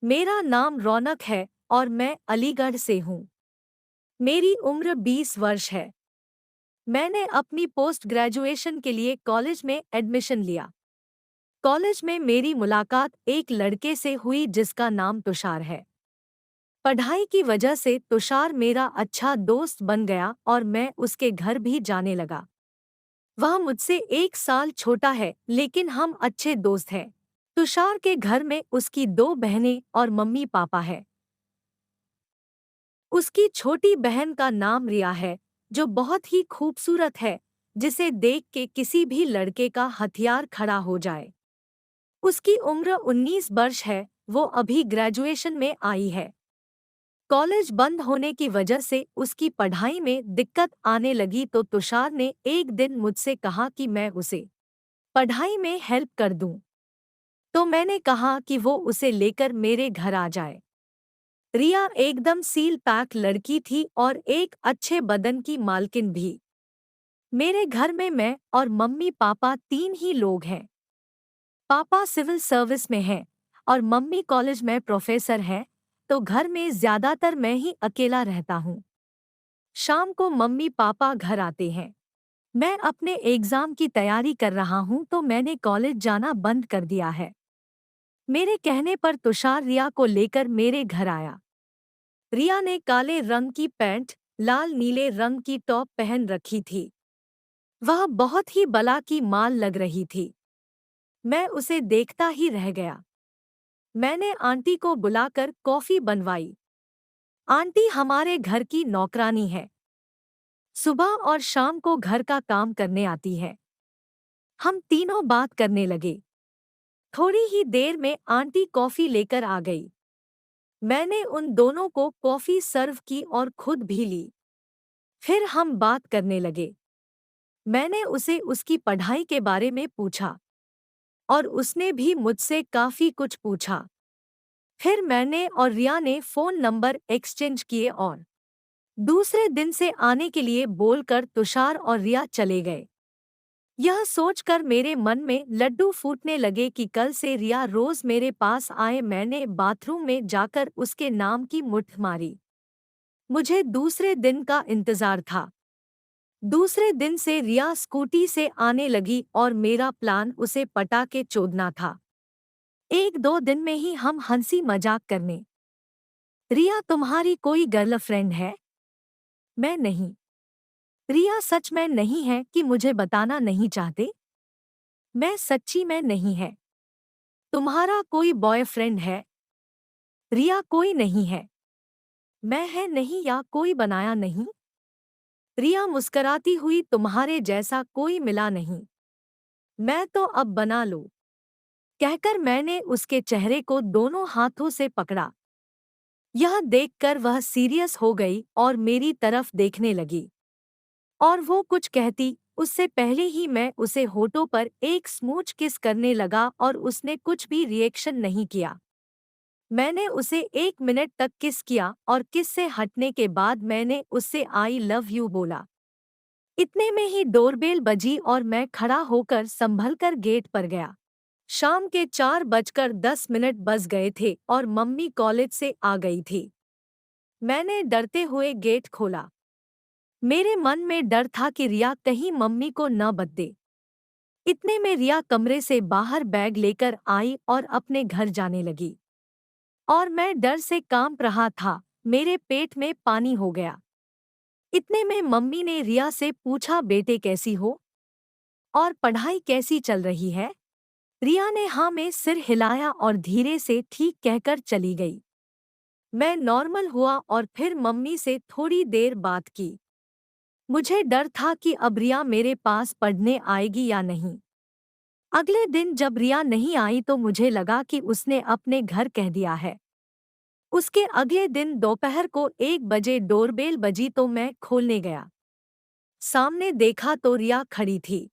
मेरा नाम रौनक है और मैं अलीगढ़ से हूँ। मेरी उम्र 20 वर्ष है। मैंने अपनी पोस्ट ग्रेजुएशन के लिए कॉलेज में एडमिशन लिया। कॉलेज में मेरी मुलाकात एक लड़के से हुई जिसका नाम तुषार है। पढ़ाई की वजह से तुषार मेरा अच्छा दोस्त बन गया और मैं उसके घर भी जाने लगा। वह मुझसे 1 साल छोटा है लेकिन हम अच्छे दोस्त हैं। तुषार के घर में उसकी 2 बहनें और मम्मी पापा है। उसकी छोटी बहन का नाम रिया है, जो बहुत ही खूबसूरत है, जिसे देख के किसी भी लड़के का हथियार खड़ा हो जाए। उसकी उम्र 19 वर्ष है, वो अभी ग्रेजुएशन में आई है। कॉलेज बंद होने की वजह से उसकी पढ़ाई में दिक्कत आने लगी तो तुषार ने एक दिन मुझसे कहा कि मैं उसे पढ़ाई में हेल्प कर दूं। तो मैंने कहा कि वो उसे लेकर मेरे घर आ जाए। रिया एकदम सील पैक लड़की थी और एक अच्छे बदन की मालकिन भी। मेरे घर में मैं और मम्मी पापा 3 ही लोग हैं। पापा सिविल सर्विस में हैं और मम्मी कॉलेज में प्रोफेसर हैं, तो घर में ज्यादातर मैं ही अकेला रहता हूँ। शाम को मम्मी पापा घर आते हैं। मैं अपने एग्जाम की तैयारी कर रहा हूँ तो मैंने कॉलेज जाना बंद कर दिया है। मेरे कहने पर तुषार रिया को लेकर मेरे घर आया। रिया ने काले रंग की पैंट, लाल नीले रंग की टॉप पहन रखी थी। वह बहुत ही बला की माल लग रही थी। मैं उसे देखता ही रह गया। मैंने आंटी को बुलाकर कॉफी बनवाई। आंटी हमारे घर की नौकरानी है। सुबह और शाम को घर का काम करने आती है। हम तीनों बात करने लगे। थोड़ी ही देर में आंटी कॉफी लेकर आ गई। मैंने उन दोनों को कॉफी सर्व की और खुद भी ली। फिर हम बात करने लगे। मैंने उसे उसकी पढ़ाई के बारे में पूछा और उसने भी मुझसे काफी कुछ पूछा। फिर मैंने और रिया ने फोन नंबर एक्सचेंज किए और दूसरे दिन से आने के लिए बोलकर तुषार और रिया चले गए। यह सोचकर मेरे मन में लड्डू फूटने लगे कि कल से रिया रोज मेरे पास आए। मैंने बाथरूम में जाकर उसके नाम की मुट्ठ मारी। मुझे दूसरे दिन का इंतजार था। दूसरे दिन से रिया स्कूटी से आने लगी और मेरा प्लान उसे पटा के चोदना था। 1-2 दिन में ही हम हंसी मजाक करने। रिया तुम्हारी कोई गर्लफ्रेंड है? मैं नहीं। रिया सच में नहीं है कि मुझे बताना नहीं चाहते? मैं सच्ची में नहीं है। तुम्हारा कोई बॉयफ्रेंड है? रिया कोई नहीं है। मैं है नहीं या कोई बनाया नहीं? रिया मुस्कराती हुई तुम्हारे जैसा कोई मिला नहीं। मैं तो अब बना लूं। कहकर मैंने उसके चेहरे को दोनों हाथों से पकड़ा। यह देखकर वह सीरियस हो गई और मेरी तरफ देखने लगी। और वो कुछ कहती उससे पहले ही मैं उसे होठों पर एक स्मूच किस करने लगा और उसने कुछ भी रिएक्शन नहीं किया। मैंने उसे 1 मिनट तक किस किया और किस से हटने के बाद मैंने उससे आई लव यू बोला। इतने में ही डोरबेल बजी और मैं खड़ा होकर संभलकर गेट पर गया। शाम के 4:10 बज गए थे और मम्मी कॉलेज से आ गई थी। मैंने डरते हुए गेट खोला। मेरे मन में डर था कि रिया कहीं मम्मी को न बता। इतने में रिया कमरे से बाहर बैग लेकर आई और अपने घर जाने लगी। और मैं डर से कांप रहा था, मेरे पेट में पानी हो गया। इतने में मम्मी ने रिया से पूछा बेटे कैसी हो? और पढ़ाई कैसी चल रही है? रिया ने हाँ में सिर हिलाया और धीरे से ठीक कहकर चली गई। मैं नॉर्मल हुआ और फिर मम्मी से थोड़ी देर बात की। मुझे डर था कि अब रिया मेरे पास पढ़ने आएगी या नहीं। अगले दिन जब रिया नहीं आई तो मुझे लगा कि उसने अपने घर कह दिया है। उसके अगले दिन दोपहर को 1 बजे डोरबेल बजी तो मैं खोलने गया। सामने देखा तो रिया खड़ी थी।